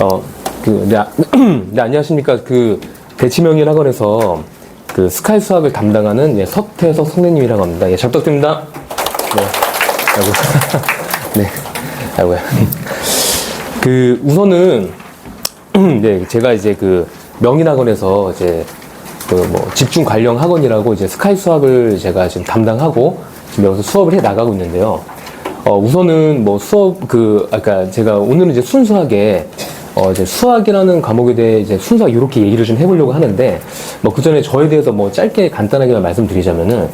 네, 안녕하십니까. 대치명인 학원에서 스카이 수학을 담당하는 서태석 선생님이라고 합니다. 잘 부탁드립니다. 네. 아이고. 네. 아이고야. 우선은, 네, 제가 이제 명인학원에서 집중 관련 학원이라고 스카이 수학을 제가 지금 담당하고 지금 여기서 수업을 해 나가고 있는데요. 우선은 제가 오늘은 이제 순수하게 이제 수학이라는 과목에 대해 이제 순수하게 이렇게 얘기를 좀 해보려고 하는데, 그 전에 저에 대해서 짧게 간단하게만 말씀드리자면은,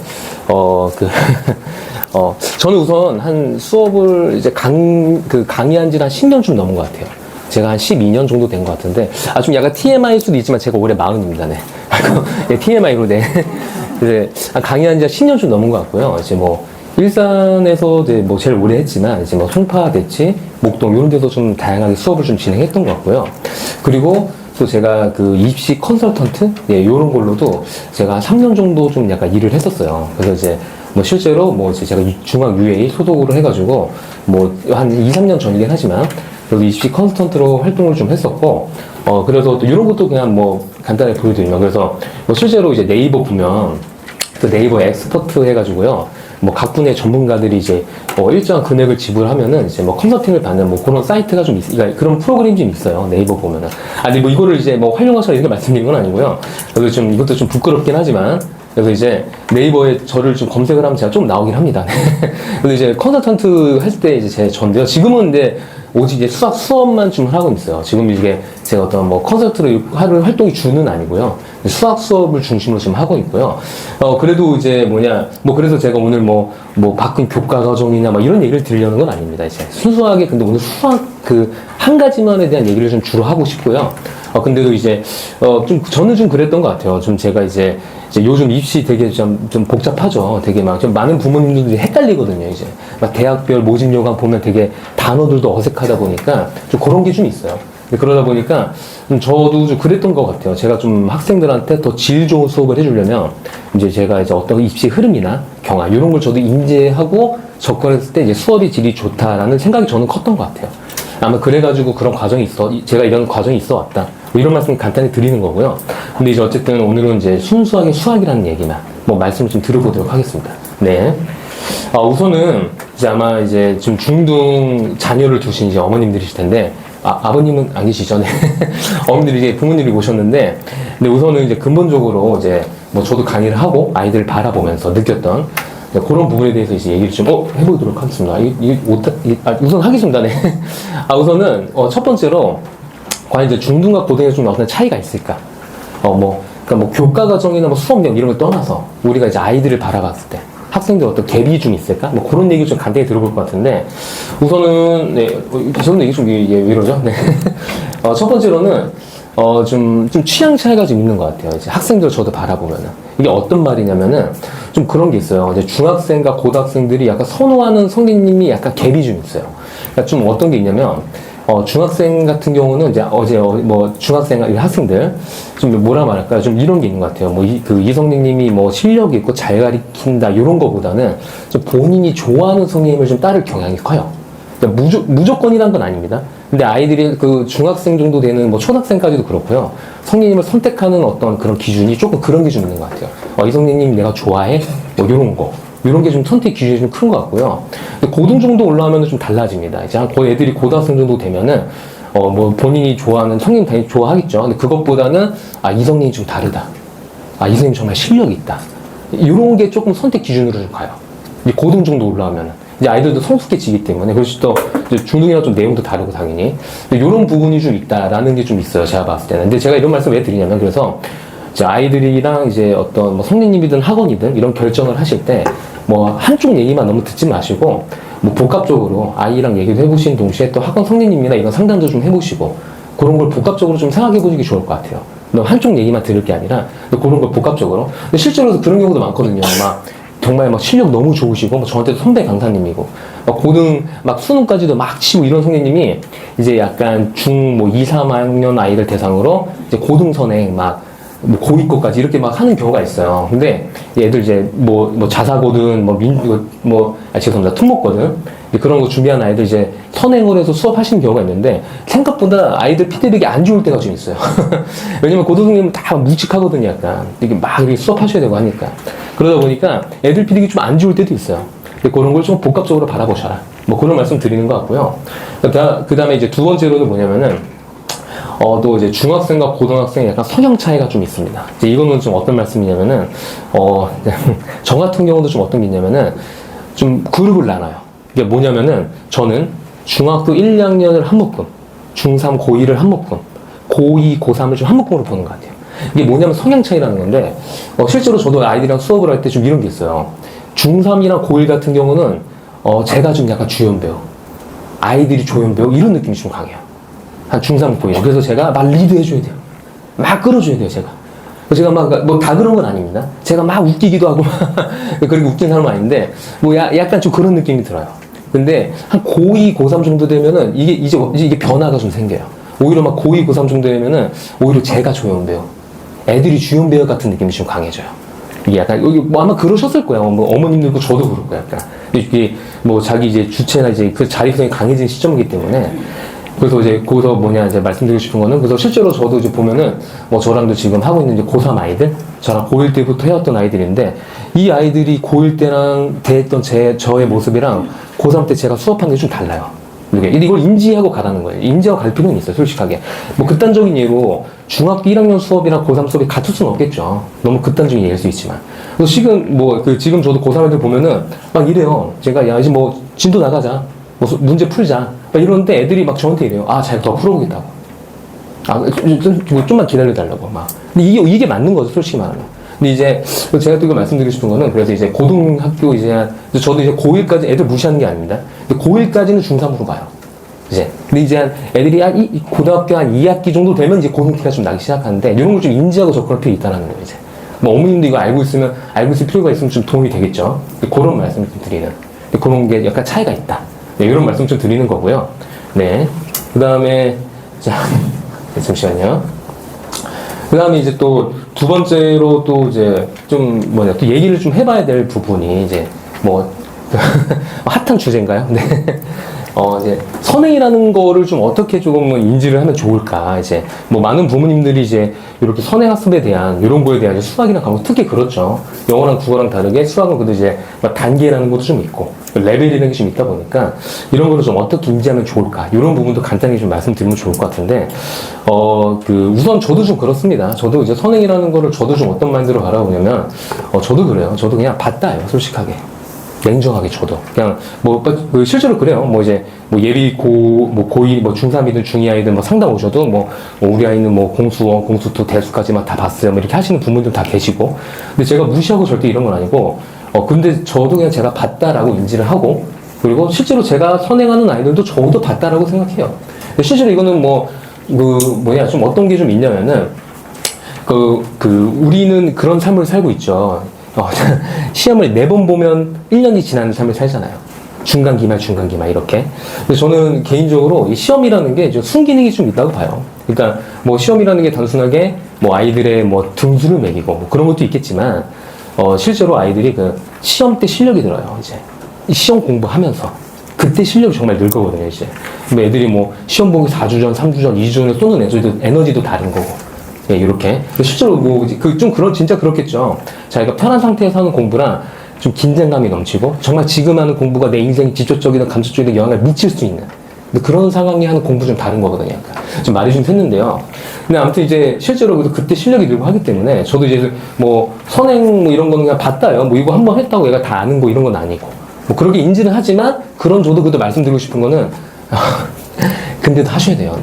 저는 우선 한 수업을 이제 강의한 지는 한 10년 좀 넘은 것 같아요. 제가 한 12년 정도 된 것 같은데, 좀 약간 TMI일 수도 있지만 제가 올해 40입니다. 네. 네, TMI로, 네. 이제 강의한 지 한 10년 좀 넘은 것 같고요. 이제 일산에서 이제 제일 오래 했지만, 이제 송파, 대치, 목동, 이런 데서 좀 다양하게 수업을 좀 진행했던 것 같고요. 그리고 또 제가 입시 컨설턴트? 예, 요런 걸로도 제가 한 3년 정도 좀 약간 일을 했었어요. 그래서 이제 실제로 이제 제가 중앙 UA 소속으로 해가지고 한 2, 3년 전이긴 하지만 그래도 입시 컨설턴트로 활동을 좀 했었고, 그래서 또 이런 것도 그냥 간단하게 보여드리면, 그래서 실제로 이제 네이버 보면 네이버 엑스퍼트 해가지고요. 각 분야의 전문가들이 이제 일정한 금액을 지불하면은 이제 컨설팅을 받는 그런 사이트가 좀 그러니까 그런 프로그램이 좀 있어요. 네이버 보면은. 근데 이거를 이제 활용하셔서 이렇게 말씀드리는 건 아니고요. 그래서 이것도 좀 부끄럽긴 하지만, 그래서 이제 네이버에 저를 좀 검색을 하면 제가 좀 나오긴 합니다. 그래서 이제 컨설턴트 할 때 이제 제 전데요. 지금은 근데 오직 이제 수업만 좀 하고 있어요. 지금 이게 제가 어떤 컨설트를 하는 활동이 주는 아니고요. 수학 수업을 중심으로 지금 하고 있고요. 그래도 이제 그래서 제가 오늘 바꾼 교과 과정이나 이런 얘기를 드리려는 건 아닙니다. 이제 순수하게 근데 오늘 수학 한 가지만에 대한 얘기를 좀 주로 하고 싶고요. 근데도 이제, 저는 좀 그랬던 것 같아요. 제가 이제 요즘 입시 되게 좀 복잡하죠. 되게 좀 많은 부모님들이 헷갈리거든요, 이제. 대학별 모집 요강 보면 되게 단어들도 어색하다 보니까 좀 그런 게 좀 있어요. 그러다 보니까 저도 좀 그랬던 것 같아요. 제가 좀 학생들한테 더 질 좋은 수업을 해주려면 이제 제가 이제 어떤 입시 흐름이나 경험, 이런 걸 저도 인지하고 접근했을 때 이제 수업의 질이 좋다라는 생각이 저는 컸던 것 같아요. 아마 그래가지고 그런 과정이 제가 이런 과정이 있어 왔다. 이런 말씀 간단히 드리는 거고요. 근데 이제 어쨌든 오늘은 이제 순수하게 수학이라는 얘기만 말씀을 좀 들어보도록 하겠습니다. 네. 우선은 이제 아마 이제 좀 중등 자녀를 두신 이제 어머님들이실 텐데, 아버님은 안 계시죠? 네. 어머님들이 이제 부모님이 오셨는데, 근데 우선은 이제 근본적으로 이제 저도 강의를 하고 아이들을 바라보면서 느꼈던 그런 부분에 대해서 이제 얘기를 좀 해보도록 하겠습니다. 우선 하겠습니다. 네. 우선은 첫 번째로 과연 이제 중등과 고등에 좀 어떤 차이가 있을까? 그러니까 교과 과정이나 수업 내용 이런 걸 떠나서 우리가 이제 아이들을 바라봤을 때 학생들 어떤 갭이 좀 있을까? 그런 얘기 좀 간단히 들어볼 것 같은데, 우선은 저는 얘기 왜 이러죠? 네. 첫 번째로는 좀 취향 차이가 좀 있는 것 같아요. 이제 학생들 저도 바라보면은. 이게 어떤 말이냐면은, 좀 그런 게 있어요. 이제 중학생과 고등학생들이 약간 선호하는 선생님이 약간 갭이 좀 있어요. 그러니까 좀 어떤 게 있냐면, 중학생 같은 경우는 이제 중학생 학생들 좀 뭐라 말할까요? 좀 이런 게 있는 것 같아요. 이 선생님이 실력이 있고 잘 가르친다 이런 거보다는 좀 본인이 좋아하는 선생님을 좀 따를 경향이 커요. 그러니까 무조건이란 건 아닙니다. 근데 아이들이 중학생 정도 되는 초등학생까지도 그렇고요. 선생님을 선택하는 어떤 그런 기준이 조금 그런 게 좀 있는 것 같아요. 이 선생님 내가 좋아해? 이런 거. 이런 게 좀 선택 기준이 좀 큰 것 같고요. 고등 정도 올라가면 좀 달라집니다. 이제 애들이 고등학생 정도 되면은, 본인이 좋아하는 선생님 당연히 좋아하겠죠. 근데 그것보다는, 이 선생님이 좀 다르다. 이 선생님 정말 실력이 있다. 이런 게 조금 선택 기준으로 좀 가요. 이제 고등 정도 올라가면은. 이제 아이들도 성숙해지기 때문에. 그래서 또, 중등이랑 좀 내용도 다르고, 당연히. 이런 부분이 좀 있다라는 게 좀 있어요. 제가 봤을 때는. 근데 제가 이런 말씀 왜 드리냐면, 그래서, 이제 아이들이랑 이제 어떤 선생님이든 학원이든 이런 결정을 하실 때, 한쪽 얘기만 너무 듣지 마시고, 복합적으로 아이랑 얘기도 해보신 동시에 또 학원 선생님이나 이런 상담도 좀 해보시고, 그런 걸 복합적으로 좀 생각해 보시기 좋을 것 같아요. 너무 한쪽 얘기만 들을 게 아니라, 그런 걸 복합적으로. 근데 실제로 그런 경우도 많거든요. 정말 실력 너무 좋으시고, 저한테도 선배 강사님이고, 고등, 수능까지도 치고 이런 선생님이 이제 약간 2, 3학년 아이들 대상으로 이제 고등 선행 뭐 고2 거까지 이렇게 막 하는 경우가 있어요. 근데 얘들 이제 뭐 자사고든 죄송합니다. 특목고든 그런 거 준비하는 아이들 이제 선행을 해서 수업하시는 경우가 있는데 생각보다 아이들 피드백이 안 좋을 때가 좀 있어요. 왜냐면 고등생님은 다 묵직하거든요. 약간 이게 막 이렇게 수업하셔야 되고 하니까 그러다 보니까 애들 피드백이 좀 안 좋을 때도 있어요. 그런 걸 좀 복합적으로 바라보셔라. 뭐 그런 말씀 드리는 것 같고요. 그 다음에 이제 두 번째로는 뭐냐면은 또 이제 중학생과 고등학생의 약간 성향 차이가 좀 있습니다. 이제 이거는 좀 어떤 말씀이냐면은 저 같은 경우도 좀 어떤 게 있냐면은 좀 그룹을 나눠요. 이게 뭐냐면은 저는 중학교 1, 2학년을 한 묶음, 중3, 고2를 한 묶음, 고2, 고3을 좀 한 묶음으로 보는 것 같아요. 이게 뭐냐면 성향 차이라는 건데 실제로 저도 아이들이랑 수업을 할 때 좀 이런 게 있어요. 중3이랑 고1 같은 경우는 제가 좀 약간 주연배우, 아이들이 조연배우 이런 느낌이 좀 강해요. 한 중3, 고1. 그래서 제가 막 리드해줘야 돼요. 막 끌어줘야 돼요, 제가 막, 뭐 다 그런 건 아닙니다. 제가 막 웃기기도 하고, 그렇게 웃긴 사람은 아닌데, 뭐 약간 좀 그런 느낌이 들어요. 근데 한 고2, 고3 정도 되면은 이게 변화가 좀 생겨요. 오히려 막 고2, 고3 정도 되면은 오히려 제가 조연배우, 애들이 주연배우 같은 느낌이 좀 강해져요. 이게 약간, 뭐 아마 그러셨을 거예요. 뭐 어머님들도 저도 그럴 거예요. 약간. 이게 뭐 자기 이제 주체나 이제 그 자립성이 강해진 시점이기 때문에. 그래서 이제 거기서 이제 말씀드리고 싶은 거는 그래서 실제로 저도 이제 보면은 뭐 저랑도 지금 하고 있는 이제 고3 아이들, 저랑 고1 때부터 해왔던 아이들인데 이 아이들이 고1 때랑 대했던 저의 모습이랑 고3 때 제가 수업한 게 좀 달라요. 이걸 인지하고 가라는 거예요. 인지하고 갈 필요는 있어요, 솔직하게. 뭐 극단적인 예로 중학교 1학년 수업이랑 고3 수업이 같을 수는 없겠죠. 너무 극단적인 예일 수 있지만. 그래서 지금 저도 고3 애들 보면은 막 이래요. 제가 야, 이제 뭐 진도 나가자. 뭐 문제 풀자. 이러는데 애들이 막 저한테 이래요. 아, 잘 더 풀어보겠다고. 아, 좀만 기다려달라고. 막. 근데 이게 맞는 거죠, 솔직히 말하면. 근데 이제 제가 또 이거 말씀드리고 싶은 거는 그래서 이제 고등학교 저도 이제 고1까지 애들 무시하는 게 아닙니다. 근데 고1까지는 중3으로 봐요. 근데 이제 애들이 고등학교 한 2학기 정도 되면 이제 고등티가 좀 나기 시작하는데 이런 걸 좀 인지하고 접근할 필요 있다는 거예요, 이제. 뭐 어머님도 이거 알고 있을 필요가 있으면 좀 도움이 되겠죠. 그런 말씀을 좀 드리는. 그런 게 약간 차이가 있다. 네, 이런 말씀 좀 드리는 거고요. 네. 그 다음에, 잠시만요. 그 다음에 이제 또 두 번째로 또 이제 또 얘기를 좀 해봐야 될 부분이 이제 핫한 주제인가요? 네. 이제 선행이라는 거를 좀 어떻게 조금 인지를 하면 좋을까. 많은 부모님들이 이렇게 선행학습에 대한, 이런 거에 대한 수학이나 과목 특히 그렇죠. 영어랑 국어랑 다르게 수학은 그래도 단계라는 것도 좀 있고, 레벨이라는 게 좀 있다 보니까, 이런 거를 좀 어떻게 인지하면 좋을까. 이런 부분도 간단히 좀 말씀드리면 좋을 것 같은데, 우선 저도 좀 그렇습니다. 저도 선행이라는 거를 저도 좀 어떤 마인드로 바라보냐면, 저도 그래요. 저도 그냥 봤다요. 솔직하게. 냉정하게 저도 그냥 실제로 그래요. 예비 고2 중3이든 중2 아이든 상담 오셔도 우리 아이는 공수1 공수2 대수까지 다 봤어요. 이렇게 하시는 부모들 다 계시고. 근데 제가 무시하고 절대 이런 건 아니고 근데 저도 그냥 제가 봤다라고 인지를 하고, 그리고 실제로 제가 선행하는 아이들도 저도 봤다라고 생각해요. 근데 실제로 이거는 좀 어떤 게 좀 있냐면은 우리는 그런 삶을 살고 있죠. 시험을 4번 보면 1년이 지나는 삶을 살잖아요. 중간, 기말 이렇게. 근데 저는 개인적으로 이 시험이라는 게 순기능이 좀 있다고 봐요. 그러니까 시험이라는 게 단순하게 아이들의 등수를 매기고 그런 것도 있겠지만 실제로 아이들이 시험 때 실력이 들어요. 이 시험 공부하면서 그때 실력이 정말 늘 거거든요. 애들이 시험 보기 4주 전, 3주 전, 2주 전에 쏘는 에너지도 다른 거고. 예, 이렇게. 실제로 진짜 그렇겠죠. 자기가 편한 상태에서 하는 공부랑 좀 긴장감이 넘치고, 정말 지금 하는 공부가 내 인생에 직접적이든 간접적이든 영향을 미칠 수 있는. 근데 그런 상황이 하는 공부 좀 다른 거거든요. 약간. 좀 말이 좀 샜는데요. 근데 아무튼 실제로 그때 실력이 늘고 하기 때문에, 저도 선행 이런 거는 그냥 봤다요. 이거 한번 했다고 얘가 다 아는 거 이런 건 아니고. 그렇게 인지는 하지만, 저도 그래도 말씀드리고 싶은 거는, 근데도 하셔야 돼요.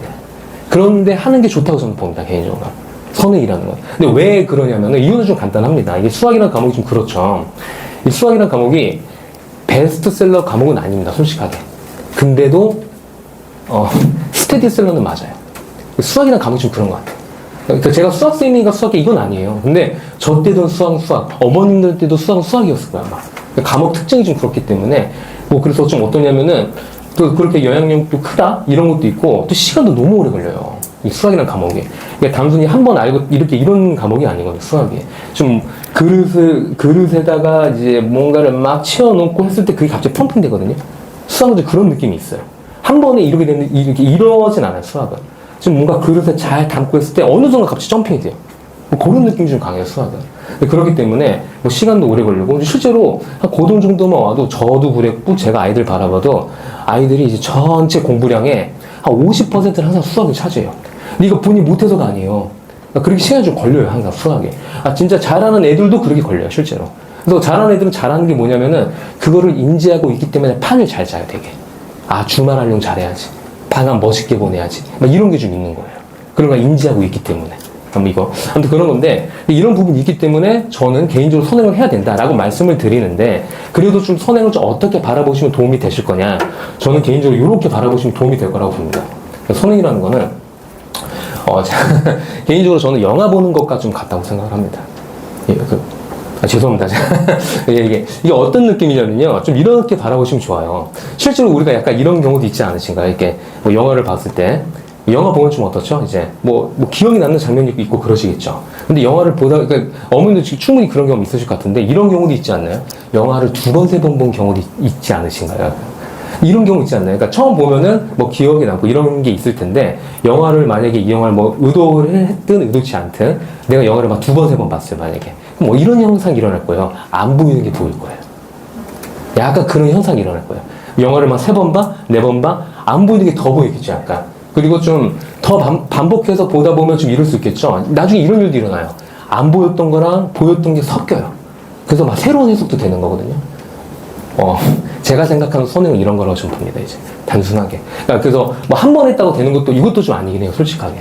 그런데 하는 게 좋다고 저는 봅니다, 개인적으로. 선행이라는 건. 근데 왜 그러냐면은 이유는 좀 간단합니다. 이게 수학이라는 과목이 좀 그렇죠. 이 수학이라는 과목이 베스트셀러 과목은 아닙니다, 솔직하게. 근데도 스테디셀러는 맞아요. 수학이라는 과목이 좀 그런 것 같아요. 그러니까 제가 수학생이니까 수학이 이건 아니에요. 근데 저 때도 수학, 어머님들 때도 수학이었을 거야, 아마. 과목 특징이 좀 그렇기 때문에 그래서 좀 어떠냐면은 또 그렇게 영향력도 크다 이런 것도 있고 또 시간도 너무 오래 걸려요. 이 수학이라는 과목이. 그러니까 단순히 한 번 알고 이렇게 이런 과목이 아니거든요, 수학이. 좀 그릇에다가 이제 뭔가를 막 채워놓고 했을 때 그게 갑자기 펑펑 되거든요. 수학은 좀 그런 느낌이 있어요. 한 번에 이렇게 되는, 이렇게 이러진 않아요, 수학은. 좀 뭔가 그릇에 잘 담고 했을 때 어느 순간 갑자기 점핑이 돼요. 뭐 그런 느낌이 좀 강해요, 수학은. 그렇기 때문에 뭐 시간도 오래 걸리고, 실제로 한 고등 정도만 와도 저도 그랬고, 제가 아이들 바라봐도 아이들이 이제 전체 공부량의 한 50%는 항상 수학을 차지해요. 근데 이거 본인이 못해서가 아니에요. 그렇게 시간이 좀 걸려요, 항상 수학에. 진짜 잘하는 애들도 그렇게 걸려요, 실제로. 그래서 잘하는 애들은 잘하는 게 뭐냐면은 그거를 인지하고 있기 때문에 판을 잘 짜요, 되게. 주말 활용 잘해야지. 방학 멋있게 보내야지. 막 이런 게 좀 있는 거예요. 그런 걸 인지하고 있기 때문에. 아무튼 그런 건데, 이런 부분이 있기 때문에 저는 개인적으로 선행을 해야 된다라고 말씀을 드리는데, 그래도 좀 선행을 좀 어떻게 바라보시면 도움이 되실 거냐. 저는 개인적으로 이렇게 바라보시면 도움이 될 거라고 봅니다. 선행이라는 거는, 개인적으로 저는 영화 보는 것과 좀 같다고 생각을 합니다. 죄송합니다. 이게 어떤 느낌이냐면요. 좀 이렇게 바라보시면 좋아요. 실제로 우리가 약간 이런 경우도 있지 않으신가요? 이렇게 뭐 영화를 봤을 때, 영화 보면 좀 어떻죠? 이제 뭐 기억이 남는 장면이 있고 그러시겠죠. 근데 영화를 보다, 그러니까 어머니도 충분히 그런 경험 있으실 것 같은데, 이런 경우도 있지 않나요? 영화를 2번, 3번 본 경우도 있지 않으신가요? 이런 경우 있지 않나요? 그러니까 처음 보면은 뭐 기억이 남고 이런 게 있을 텐데, 영화를 만약에 이 영화를 뭐 의도를 했든 의도치 않든, 내가 영화를 막 2번, 3번 봤어요, 만약에. 그럼 뭐 이런 현상이 일어날 거예요. 안 보이는 게 보일 거예요. 약간 그런 현상이 일어날 거예요. 영화를 막 3번 봐, 4번 봐, 안 보이는 게 더 보이겠죠, 약간. 그리고 좀 더 반복해서 보다 보면 좀 이럴 수 있겠죠. 나중에 이런 일도 일어나요. 안 보였던 거랑 보였던 게 섞여요. 그래서 막 새로운 해석도 되는 거거든요. 제가 생각하는 선행은 이런 거라고 좀 봅니다, 이제. 단순하게. 그래서 뭐 한 번 했다고 되는 것도 이것도 좀 아니긴 해요, 솔직하게.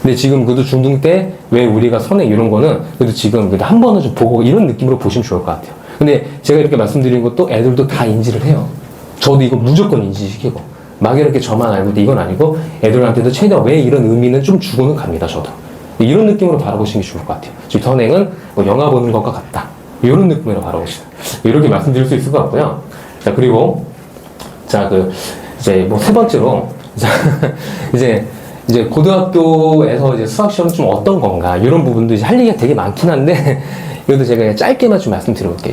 근데 지금 그래도 중등 때 왜 우리가 선행 이런 거는 그래도 지금 그래도 한 번은 좀 보고 이런 느낌으로 보시면 좋을 것 같아요. 근데 제가 이렇게 말씀드린 것도 애들도 다 인지를 해요. 저도 이거 무조건 인지시키고. 막 이렇게 저만 알고 이건 아니고 애들한테도 최대한 왜 이런 의미는 좀 주고는 갑니다, 저도. 이런 느낌으로 바라보시는 게 좋을 것 같아요. 즉, 선행은 뭐 영화 보는 것과 같다. 이런 느낌으로 바라보시다. 이렇게 말씀드릴 수 있을 것 같고요. 자, 그리고, 이제 뭐 세 번째로, 이제 고등학교에서 이제 수학시험은 좀 어떤 건가, 이런 부분도 이제 할 얘기가 되게 많긴 한데, 그래도 제가 그냥 짧게만 좀 말씀드려볼게요,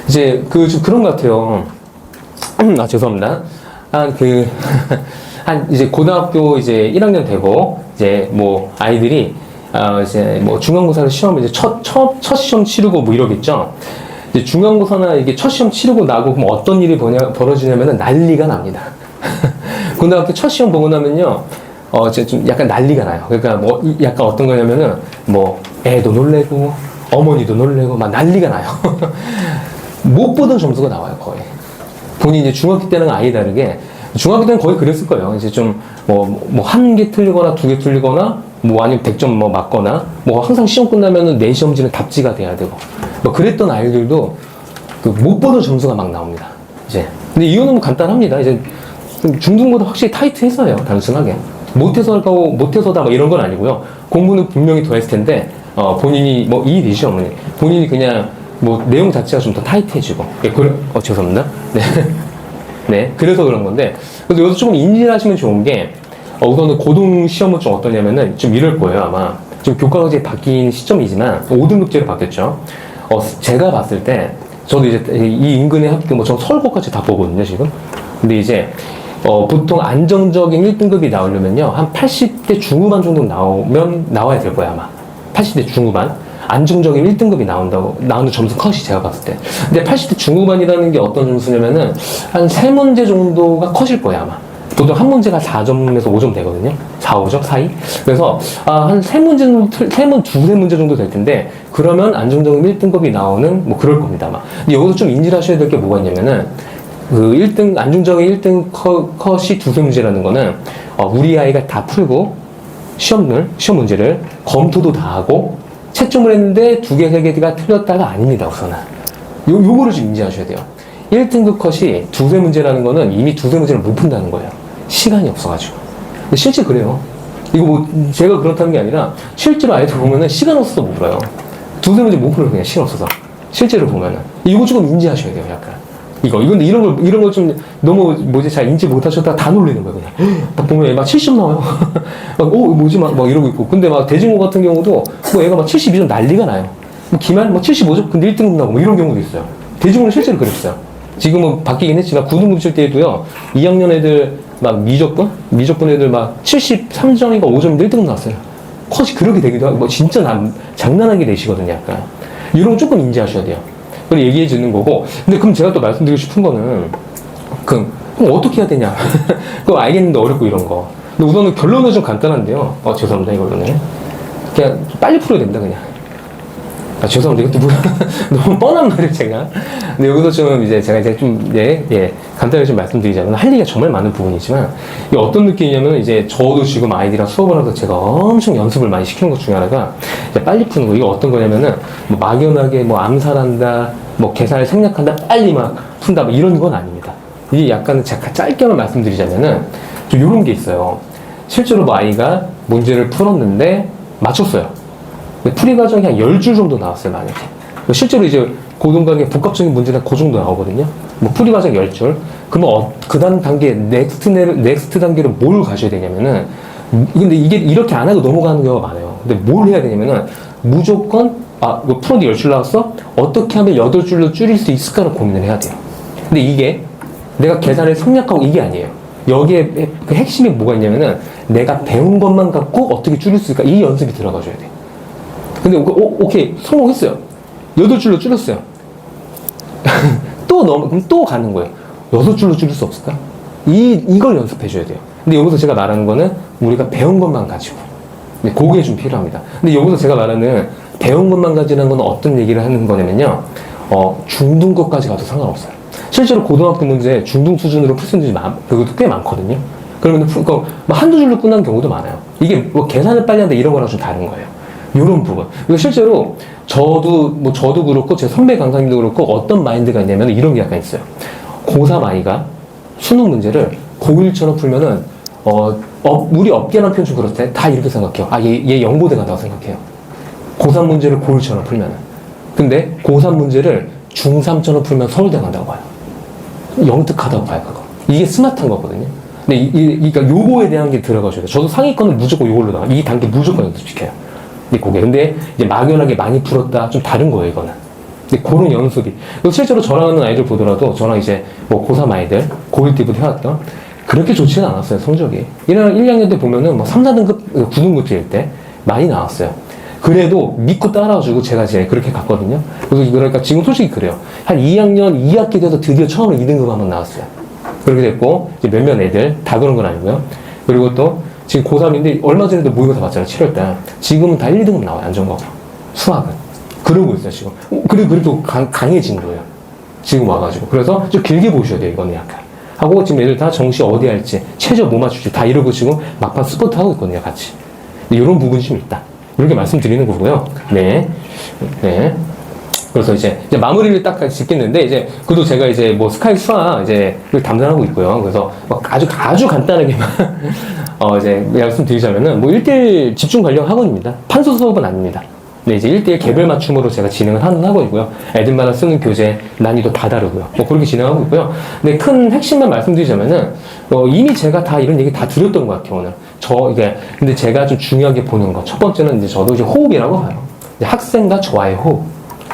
이제 좀 그런 것 같아요. 죄송합니다. 이제 고등학교 이제 1학년 되고, 이제 뭐 아이들이, 이제 뭐 중간고사를 시험을 이제 첫 시험 치르고 뭐 이러겠죠. 이제 중간고사나 이게 첫 시험 치르고 나고 그럼 어떤 일이 벌어지냐면은 난리가 납니다. 고등학교 첫 시험 보고 나면요, 이제 좀 약간 난리가 나요. 그러니까 뭐 약간 어떤 거냐면은 뭐 애도 놀래고, 어머니도 놀래고 막 난리가 나요. 못 보던 점수가 나와요, 거의. 본인이 이제 중학교 때는 아예 다르게, 중학교 때는 거의 그랬을 거예요. 이제 좀, 한 개 틀리거나 2개 틀리거나, 뭐 아니면 100점 뭐 맞거나, 뭐 항상 시험 끝나면은 내 시험지는 답지가 돼야 되고, 뭐 그랬던 아이들도 못 보던 점수가 막 나옵니다. 이제. 근데 이유는 뭐 간단합니다. 이제 중등보다 확실히 타이트해서요, 단순하게. 못해서다 뭐 이런 건 아니고요. 공부는 분명히 더 했을 텐데, 본인이 뭐 이해되시죠, 어머니? 본인이 그냥 뭐 내용 자체가 좀 더 타이트해지고. 죄송합니다. 네. 네. 그래서 그런 건데. 그래서 여기서 조금 인지를 하시면 좋은 게, 우선은 고등 시험은 좀 어떠냐면은 좀 이럴 거예요, 아마. 지금 교과가 이제 바뀐 시점이지만, 5등급제로 바뀌었죠. 제가 봤을 때, 저도 이제 이 인근의 학교, 뭐 저 서울고까지 다 보거든요, 지금. 근데 이제, 보통 안정적인 1등급이 나오려면요, 한 80대 중후반 정도 나와야 될 거예요, 아마. 80대 중후반. 안정적인 1등급이 나오는 점수 컷이 제가 봤을 때. 근데 80대 중후반이라는 게 어떤 점수냐면은, 한 3문제 정도가 컷일 거예요, 아마. 보통 한 문제가 4점에서 5점 되거든요. 4, 5점 사이. 그래서, 한 3문제 정도, 두세 문제 정도 될 텐데, 그러면 안정적인 1등급이 나오는, 뭐 그럴 겁니다, 아마. 근데 여기서 좀 인지를 하셔야 될 게 뭐가 있냐면은, 안정적인 1등 컷이 두세 문제라는 거는, 우리 아이가 다 풀고, 시험 문제를 검토도 다 하고, 채점을 했는데 2개, 3개가 틀렸다가 아닙니다, 우선은. 요거를 좀 인지하셔야 돼요. 1등급 컷이 두세 문제라는 거는 이미 두세 문제를 못 푼다는 거예요. 시간이 없어가지고. 근데 실제 그래요. 이거 뭐, 제가 그렇다는 게 아니라, 실제로 아이들 보면은 시간 없어서 못 풀어요. 두세 문제 못 풀어요, 그냥 시간 없어서. 실제로 보면은. 이거 조금 인지하셔야 돼요, 약간. 근데 이런 걸 좀 너무 잘 인지 못하셨다가 다 놀리는 거예요, 그냥. 막 보면 애막 70 나와요. 막 이러고 있고. 근데 막 대진고 같은 경우도 뭐 애가 막 72점 난리가 나요. 뭐 기말 75점? 근데 1등 나고 뭐 이런 경우도 있어요. 대진고는 실제로 그랬어요. 지금은 바뀌긴 했지만 고등부 칠 때에도요, 2학년 애들 막 미적분 애들 막 73점인가 5점인데 1등 나왔어요. 컷이 그렇게 되기도 하고, 뭐 진짜 장난하게 되시거든요, 약간. 이런 거 조금 인지하셔야 돼요. 그걸 얘기해 주는 거고. 근데 그럼 제가 또 말씀드리고 싶은 거는, 그럼 어떻게 해야 되냐. 그거 알겠는데 어렵고 이런 거. 근데 우선은 결론은 좀 간단한데요. 죄송합니다, 이걸로는. 그냥 빨리 풀어야 됩니다, 그냥. 죄송합니다. 이것도 너무 뻔한 말을 제가. 근데 여기서 좀 제가 이제 좀, 간단하게 좀 말씀드리자면, 할 얘기가 정말 많은 부분이지만, 이게 어떤 느낌이냐면, 이제 저도 지금 아이들이랑 수업을 하면서 제가 엄청 연습을 많이 시키는 것 중에 하나가, 이제 빨리 푸는 거. 이게 어떤 거냐면은, 뭐 막연하게 뭐 암살한다, 뭐 계산을 생략한다, 빨리 막 푼다, 뭐 이런 건 아닙니다. 이게 약간 제가 짧게만 말씀드리자면은, 좀 이런 게 있어요. 실제로 뭐 아이가 문제를 풀었는데, 맞췄어요. 풀이 과정이 한 10줄 정도 나왔어요, 만약에. 실제로 이제 고등과정의 복합적인 문제는 그 정도 나오거든요. 뭐 풀이 과정 10줄. 그러면 그 다음 단계, 넥스트 단계로 뭘 가셔야 되냐면은, 근데 이게 이렇게 안 하고 넘어가는 경우가 많아요. 근데 뭘 해야 되냐면은, 무조건, 이거 풀었는데 10줄 나왔어? 어떻게 하면 8줄로 줄일 수 있을까를 고민을 해야 돼요. 근데 이게 내가 계산을 생략하고 이게 아니에요. 여기에 그 핵심이 뭐가 있냐면은, 내가 배운 것만 갖고 어떻게 줄일 수 있을까? 이 연습이 들어가줘야 돼요. 근데 오케이 성공했어요. 8줄로 줄였어요. 그럼 또 가는 거예요. 6줄로 줄일 수 없을까? 이걸 연습해줘야 돼요. 근데 여기서 제가 말하는 거는 우리가 배운 것만 가지고. 그게 좀 필요합니다. 근데 여기서 제가 말하는 배운 것만 가지는 건 어떤 얘기를 하는 거냐면요. 중등급까지 가도 상관없어요. 실제로 고등학교 문제 중등 수준으로 풀 수 있는 그것도 꽤 많거든요. 그러면 한두 줄로 끝난 경우도 많아요. 이게 뭐 계산을 빨리 한다 이런 거랑 좀 다른 거예요. 이런 부분. 그리고 실제로 저도 그렇고 제 선배 강사님도 그렇고 어떤 마인드가 있냐면 이런 게 약간 있어요. 고3 아이가 수능 문제를 고1처럼 풀면은 우리 업계란 표현 좀 그렇대. 다 이렇게 생각해요. 얘 연고대 간다고 생각해요. 고3 문제를 고1처럼 풀면은. 근데 고3 문제를 중3처럼 풀면 서울대 간다고 봐요. 영특하다고 봐요, 그거. 이게 스마트한 거거든요. 근데 그러니까 요거에 대한 게 들어가셔야 돼요. 저도 상위권은 무조건 요걸로 나가. 이 단계 무조건 연습시켜요. 근데 이제 막연하게 많이 풀었다 좀 다른 거예요, 이거는. 근데 그런 연습이. 실제로 저랑 하는 아이들 보더라도 저랑 이제 뭐 고3 아이들 고1 때부터 해왔던 그렇게 좋지는 않았어요, 성적이. 1, 2학년 때 보면은 뭐 3, 4등급 9등급일 때 많이 나왔어요. 그래도 믿고 따라와주고 제가 이제 그렇게 갔거든요. 그러니까 지금 솔직히 그래요. 한 2학년 2학기 돼서 드디어 처음으로 2등급 한번 나왔어요. 그렇게 됐고 이제 몇몇 애들 다 그런 건 아니고요. 그리고 또 지금 고3인데 얼마 전에도 모의고사 봤잖아요. 7월달. 지금은 다 1, 2등급 나와요. 안전과목. 수학은. 그러고 있어요. 지금. 그리고 강해진 거예요. 지금 와가지고. 그래서 좀 길게 보셔야 돼요. 이거는 약간. 하고 지금 애들 다 정시 어디 할지 최저 뭐 맞출지 다 이러고 지금 막판 스포트 하고 있거든요. 같이. 이런 부분이 좀 있다. 이렇게 말씀드리는 거고요. 네. 그래서 이제 마무리를 딱 짓겠는데, 그래도 제가 이제 뭐 스카이 수학 를 담당하고 있고요. 그래서 아주 간단하게만, 이제 말씀드리자면은, 뭐 1대1 집중 관련 학원입니다. 판서 수업은 아닙니다. 네, 이제 1대1 개별 맞춤으로 제가 진행을 하는 학원이고요. 애들마다 쓰는 교재 난이도 다 다르고요. 뭐 그렇게 진행하고 있고요. 근데 큰 핵심만 말씀드리자면은, 이미 제가 다 이런 얘기 다 드렸던 것 같아요, 오늘. 근데 제가 좀 중요하게 보는 거. 첫 번째는 이제 저도 이제 호흡이라고 봐요. 학생과 저와의 호흡.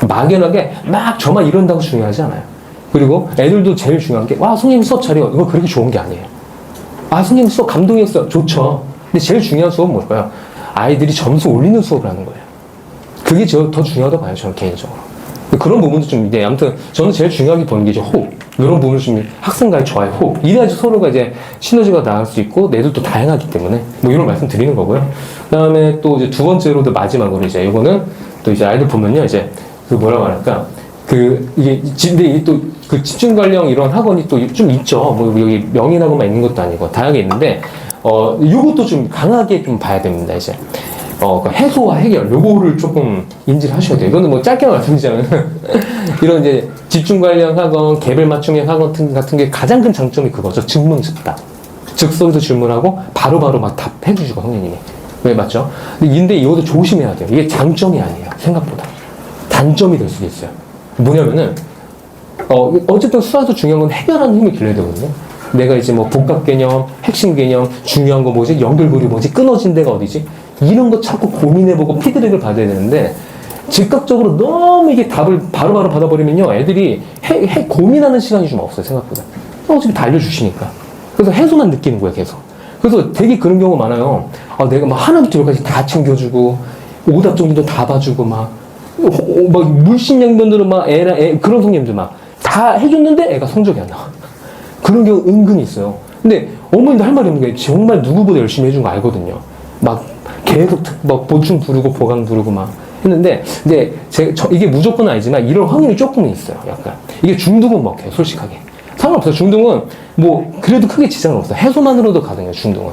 막연하게 막 저만 이런다고 중요하지 않아요. 그리고 애들도 제일 중요한 게, 선생님 수업 잘해요. 이거 그렇게 좋은 게 아니에요. 선생님 수업 감동이었어요. 좋죠. 근데 제일 중요한 수업은 뭘까요? 아이들이 점수 올리는 수업을 하는 거예요. 그게 더 중요하다고 봐요, 저는 개인적으로. 그런 부분도 좀, 아무튼 저는 제일 중요하게 보는 게 이제 호흡. 이런 부분을 좀 학생과의 저와의 호흡. 이래야지 서로가 이제 시너지가 나올 수 있고, 애들도 다양하기 때문에, 뭐 이런 말씀 드리는 거고요. 그 다음에 또 이제 두 번째로도 마지막으로 이거는 또 이제 아이들 보면요, 뭐라고 할까. 근데 또 그 집중 관련 이런 학원이 또 좀 있죠. 뭐 여기 명인학원만 있는 것도 아니고, 다양하게 있는데, 요것도 좀 강하게 좀 봐야 됩니다, 그 해소와 해결, 요거를 조금 인지를 하셔야 돼요. 이거는 뭐 짧게 말씀드리자면, 이런 이제 집중 관련 학원, 개별 맞춤형 학원 같은 게 가장 큰 장점이 그거죠. 증명즉답. 즉석에서 질문하고 바로바로 막 답해주시고, 선생님이. 왜 맞죠? 근데 이것도 조심해야 돼요. 이게 장점이 아니에요. 생각보다. 단점이 될 수도 있어요. 뭐냐면은, 어쨌든 수학에서 중요한 건 해결하는 힘을 길러야 되거든요. 내가 이제 뭐 복합 개념, 핵심 개념, 중요한 거 뭐지, 연결고리 뭐지, 끊어진 데가 어디지, 이런 거 자꾸 고민해보고 피드백을 받아야 되는데, 즉각적으로 너무 이게 답을 바로바로 받아버리면요, 애들이 고민하는 시간이 좀 없어요, 생각보다. 어차피 다 알려주시니까. 그래서 해소만 느끼는 거예요, 계속. 그래서 되게 그런 경우 많아요. 내가 막 하나부터 열까지 다 챙겨주고, 오답 정리도 다 봐주고, 막 물심양면으로 막 그런 선생님들 막 다 해줬는데 애가 성적이 안 나와. 그런 경우 은근히 있어요. 근데 어머니도 할 말이 없는 게 정말 누구보다 열심히 해준 거 알거든요. 막 계속 막 보충 부르고 보강 부르고 막 했는데, 근데 이게 무조건 아니지만 이런 확률이 조금은 있어요. 약간 이게 중등은 먹혀요, 솔직하게. 상관없어요. 중등은 뭐 그래도 크게 지장은 없어요. 해소만으로도 가능해요, 중등은.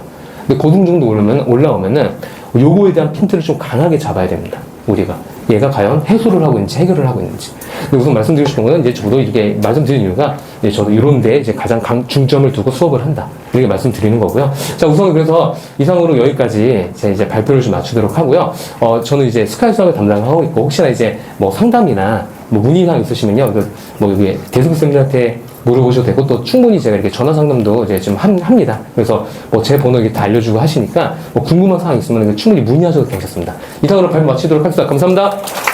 근데 고등 정도 올라오면은 요거에 대한 핀트를 좀 강하게 잡아야 됩니다, 우리가. 얘가 과연 해소를 하고 있는지 해결을 하고 있는지. 근데 우선 말씀드리고 싶은 거는, 이제 저도 이렇게 말씀드리는 이유가, 이제 저도 이런데 이제 가장 중점을 두고 수업을 한다, 이렇게 말씀드리는 거고요. 자, 우선 그래서 이상으로 여기까지 제 이제 발표를 좀 마치도록 하고요. 저는 이제 스카이 수학을 담당하고 있고, 혹시나 이제 뭐 상담이나 뭐 문의사항 있으시면요, 뭐 여기 대승쌤들한테 물어보셔도 되고, 또 충분히 제가 이렇게 전화 상담도 이제 좀 합니다. 그래서 뭐 제 번호 이렇게 다 알려주고 하시니까, 뭐 궁금한 사항 있으면 충분히 문의하셔도 괜찮습니다. 이상으로 발표 마치도록 하겠습니다. 감사합니다.